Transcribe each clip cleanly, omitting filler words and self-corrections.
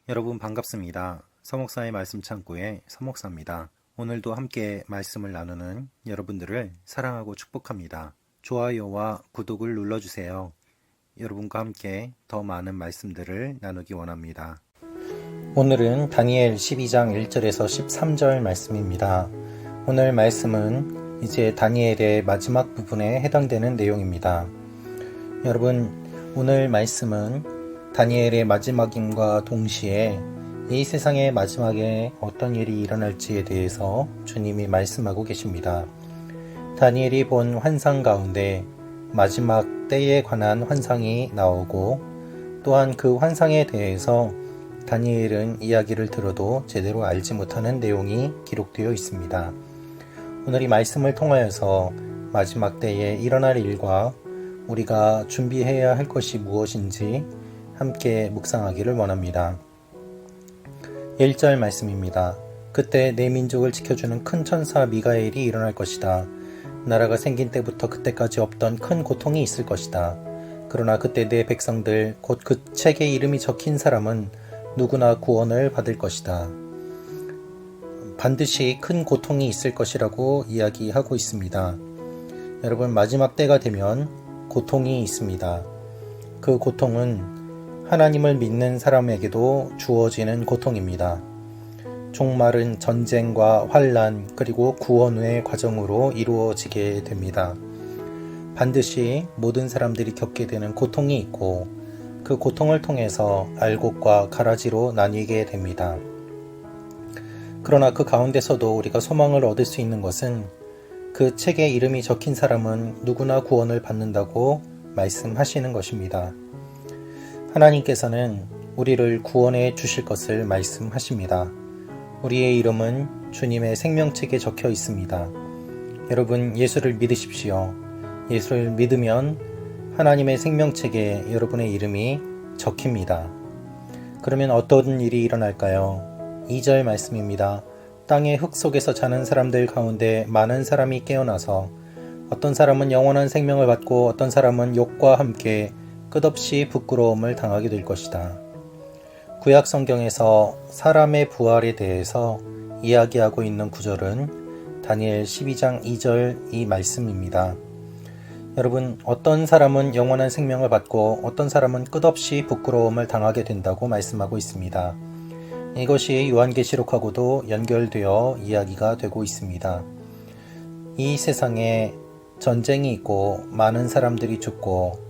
여러분 반갑습니다. 서목사의 말씀 창고의 서목사입니다. 오늘도 함께 말씀을 나누는 여러분들을 사랑하고 축복합니다. 좋아요와 구독을 눌러주세요. 여러분과 함께 더 많은 말씀들을 나누기 원합니다. 오늘은 다니엘 12장 1절에서 13절 말씀입니다. 오늘 말씀은 이제 다니엘의 마지막 부분에 해당되는 내용입니다. 여러분, 오늘 말씀은 다니엘의 마지막임과 동시에 이 세상의 마지막에 어떤 일이 일어날지에 대해서 주님이 말씀하고 계십니다. 다니엘이 본 환상 가운데 마지막 때에 관한 환상이 나오고, 또한 그 환상에 대해서 다니엘은 이야기를 들어도 제대로 알지 못하는 내용이 기록되어 있습니다. 오늘 이 말씀을 통하여서 마지막 때에 일어날 일과 우리가 준비해야 할 것이 무엇인지 함께 묵상하기를 원합니다. 1절 말씀입니다. 그때 내 민족을 지켜주는 큰 천사 미가엘이 일어날 것이다. 나라가 생긴 때부터 그때까지 없던 큰 고통이 있을 것이다. 그러나 그때 내 백성들, 곧 그 책에 이름이 적힌 사람은 누구나 구원을 받을 것이다. 반드시 큰 고통이 있을 것이라고 이야기하고 있습니다. 여러분, 마지막 때가 되면 고통이 있습니다. 그 고통은 하나님을 믿는 사람에게도 주어지는 고통입니다. 종말은 전쟁과 환난 그리고 구원 후의 과정으로 이루어지게 됩니다. 반드시 모든 사람들이 겪게 되는 고통이 있고, 그 고통을 통해서 알곡과 가라지로 나뉘게 됩니다. 그러나 그 가운데서도 우리가 소망을 얻을 수 있는 것은 그 책에 이름이 적힌 사람은 누구나 구원을 받는다고 말씀하시는 것입니다. 하나님께서는 우리를 구원해 주실 것을 말씀하십니다. 우리의 이름은 주님의 생명책에 적혀 있습니다. 여러분, 예수를 믿으십시오. 예수를 믿으면 하나님의 생명책에 여러분의 이름이 적힙니다. 그러면 어떤 일이 일어날까요? 2절 말씀입니다. 땅의 흙 속에서 자는 사람들 가운데 많은 사람이 깨어나서 어떤 사람은 영원한 생명을 받고 어떤 사람은 욕과 함께 끝없이 부끄러움을 당하게 될 것이다. 구약 성경에서 사람의 부활에 대해서 이야기하고 있는 구절은 다니엘 12장 2절 이 말씀입니다. 여러분, 어떤 사람은 영원한 생명을 받고 어떤 사람은 끝없이 부끄러움을 당하게 된다고 말씀하고 있습니다. 이것이 요한계시록하고도 연결되어 이야기가 되고 있습니다. 이 세상에 전쟁이 있고 많은 사람들이 죽고,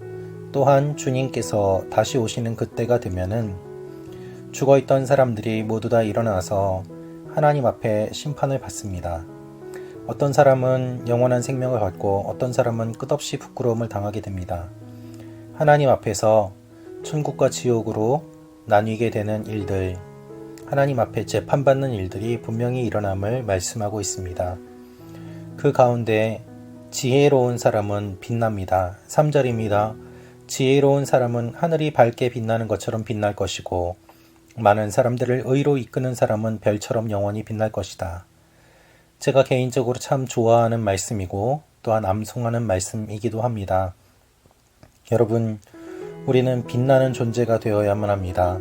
또한 주님께서 다시 오시는 그때가 되면은 죽어있던 사람들이 모두 다 일어나서 하나님 앞에 심판을 받습니다. 어떤 사람은 영원한 생명을 받고 어떤 사람은 끝없이 부끄러움을 당하게 됩니다. 하나님 앞에서 천국과 지옥으로 나뉘게 되는 일들, 하나님 앞에 재판받는 일들이 분명히 일어남을 말씀하고 있습니다. 그 가운데 지혜로운 사람은 빛납니다. 3절입니다. 지혜로운 사람은 하늘이 밝게 빛나는 것처럼 빛날 것이고, 많은 사람들을 의로 이끄는 사람은 별처럼 영원히 빛날 것이다. 제가 개인적으로 참 좋아하는 말씀이고 또한 암송하는 말씀이기도 합니다. 여러분, 우리는 빛나는 존재가 되어야만 합니다.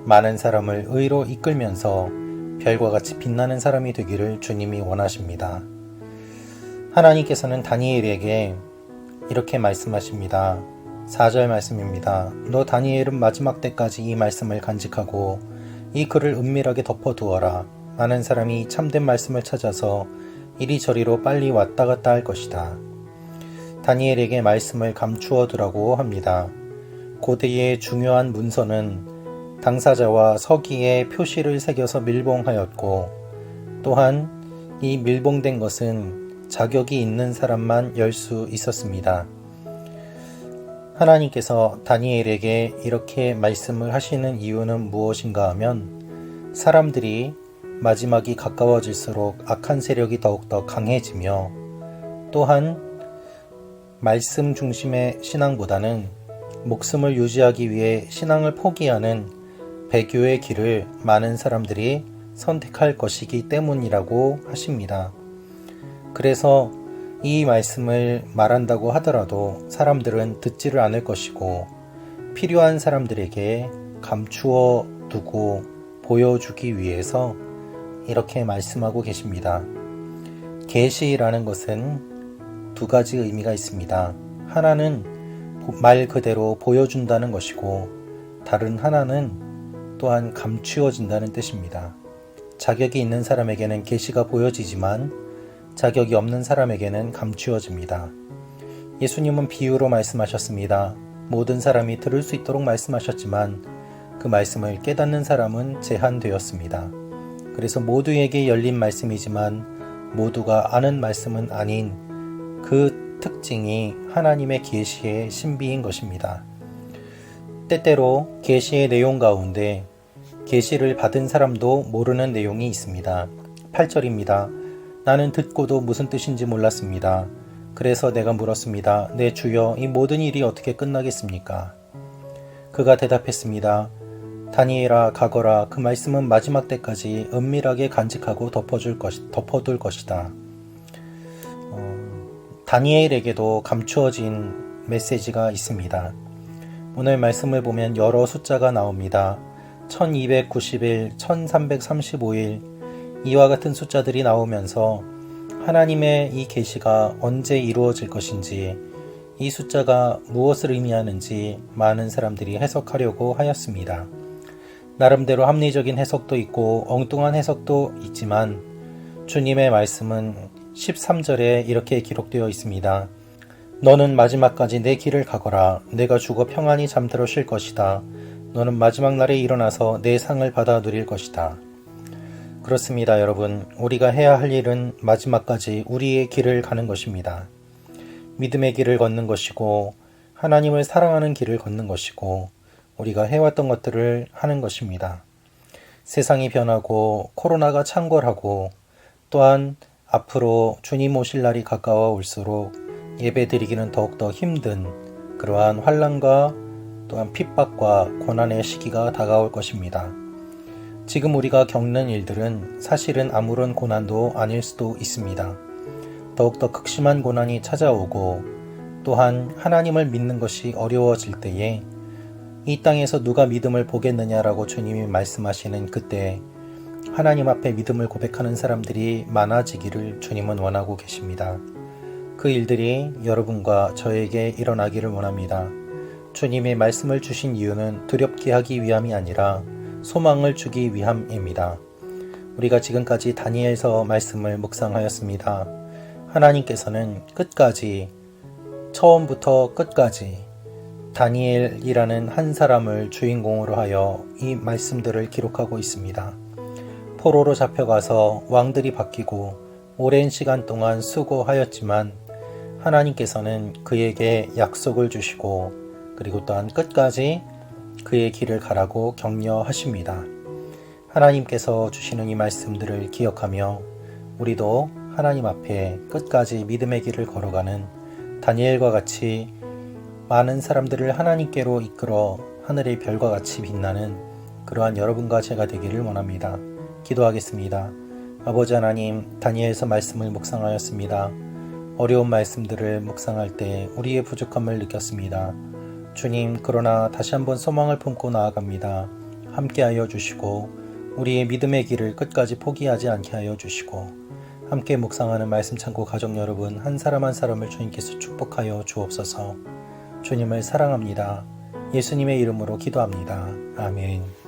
많은 사람을 의로 이끌면서 별과 같이 빛나는 사람이 되기를 주님이 원하십니다. 하나님께서는 다니엘에게 이렇게 말씀하십니다. 4절 말씀입니다. 너 다니엘은 마지막 때까지 이 말씀을 간직하고 이 글을 은밀하게 덮어두어라. 많은 사람이 참된 말씀을 찾아서 이리저리로 빨리 왔다 갔다 할 것이다. 다니엘에게 말씀을 감추어 두라고 합니다. 고대의 중요한 문서는 당사자와 서기에 표시를 새겨서 밀봉하였고, 또한 이 밀봉된 것은 자격이 있는 사람만 열 수 있었습니다. 하나님께서 다니엘에게 이렇게 말씀을 하시는 이유는 무엇인가 하면, 사람들이 마지막이 가까워질수록 악한 세력이 더욱더 강해지며, 또한 말씀 중심의 신앙보다는 목숨을 유지하기 위해 신앙을 포기하는 배교의 길을 많은 사람들이 선택할 것이기 때문이라고 하십니다. 그래서 이 말씀을 말한다고 하더라도 사람들은 듣지를 않을 것이고, 필요한 사람들에게 감추어 두고 보여주기 위해서 이렇게 말씀하고 계십니다. 계시라는 것은 두 가지 의미가 있습니다. 하나는 말 그대로 보여준다는 것이고, 다른 하나는 또한 감추어진다는 뜻입니다. 자격이 있는 사람에게는 계시가 보여지지만 자격이 없는 사람에게는 감추어집니다. 예수님은 비유로 말씀하셨습니다. 모든 사람이 들을 수 있도록 말씀하셨지만 그 말씀을 깨닫는 사람은 제한되었습니다. 그래서 모두에게 열린 말씀이지만 모두가 아는 말씀은 아닌 그 특징이 하나님의 계시의 신비인 것입니다. 때때로 계시의 내용 가운데 계시를 받은 사람도 모르는 내용이 있습니다. 8절입니다. 나는 듣고도 무슨 뜻인지 몰랐습니다. 그래서 내가 물었습니다. 내 주여, 이 모든 일이 어떻게 끝나겠습니까? 그가 대답했습니다. 다니엘아, 가거라. 그 말씀은 마지막 때까지 은밀하게 간직하고 덮어둘 것이다. 다니엘에게도 감추어진 메시지가 있습니다. 오늘 말씀을 보면 여러 숫자가 나옵니다. 1291, 1335일 이와 같은 숫자들이 나오면서 하나님의 이 계시가 언제 이루어질 것인지, 이 숫자가 무엇을 의미하는지 많은 사람들이 해석하려고 하였습니다. 나름대로 합리적인 해석도 있고 엉뚱한 해석도 있지만 주님의 말씀은 13절에 이렇게 기록되어 있습니다. 너는 마지막까지 내 길을 가거라. 내가 죽어 평안히 잠들어 쉴 것이다. 너는 마지막 날에 일어나서 내 상을 받아 누릴 것이다. 그렇습니다, 여러분. 우리가 해야 할 일은 마지막까지 우리의 길을 가는 것입니다. 믿음의 길을 걷는 것이고 하나님을 사랑하는 길을 걷는 것이고 우리가 해왔던 것들을 하는 것입니다. 세상이 변하고 코로나가 창궐하고 또한 앞으로 주님 오실 날이 가까워 올수록 예배 드리기는 더욱더 힘든 그러한 환난과 또한 핍박과 고난의 시기가 다가올 것입니다. 지금 우리가 겪는 일들은 사실은 아무런 고난도 아닐 수도 있습니다. 더욱더 극심한 고난이 찾아오고 또한 하나님을 믿는 것이 어려워질 때에 이 땅에서 누가 믿음을 보겠느냐라고 주님이 말씀하시는 그때 하나님 앞에 믿음을 고백하는 사람들이 많아지기를 주님은 원하고 계십니다. 그 일들이 여러분과 저에게 일어나기를 원합니다. 주님의 말씀을 주신 이유는 두렵게 하기 위함이 아니라 소망을 주기 위함입니다. 우리가 지금까지 다니엘서 말씀을 묵상하였습니다. 하나님께서는 끝까지, 처음부터 끝까지 다니엘이라는 한 사람을 주인공으로 하여 이 말씀들을 기록하고 있습니다. 포로로 잡혀가서 왕들이 바뀌고 오랜 시간 동안 수고하였지만 하나님께서는 그에게 약속을 주시고 그리고 또한 끝까지 그의 길을 가라고 격려하십니다. 하나님께서 주시는 이 말씀들을 기억하며 우리도 하나님 앞에 끝까지 믿음의 길을 걸어가는 다니엘과 같이 많은 사람들을 하나님께로 이끌어 하늘의 별과 같이 빛나는 그러한 여러분과 제가 되기를 원합니다. 기도하겠습니다. 아버지 하나님, 다니엘서 말씀을 묵상하였습니다. 어려운 말씀들을 묵상할 때 우리의 부족함을 느꼈습니다. 주님, 그러나 다시 한번 소망을 품고 나아갑니다. 함께하여 주시고 우리의 믿음의 길을 끝까지 포기하지 않게 하여 주시고 함께 묵상하는 말씀 창고 가족 여러분 한 사람 한 사람을 주님께서 축복하여 주옵소서. 주님을 사랑합니다. 예수님의 이름으로 기도합니다. 아멘.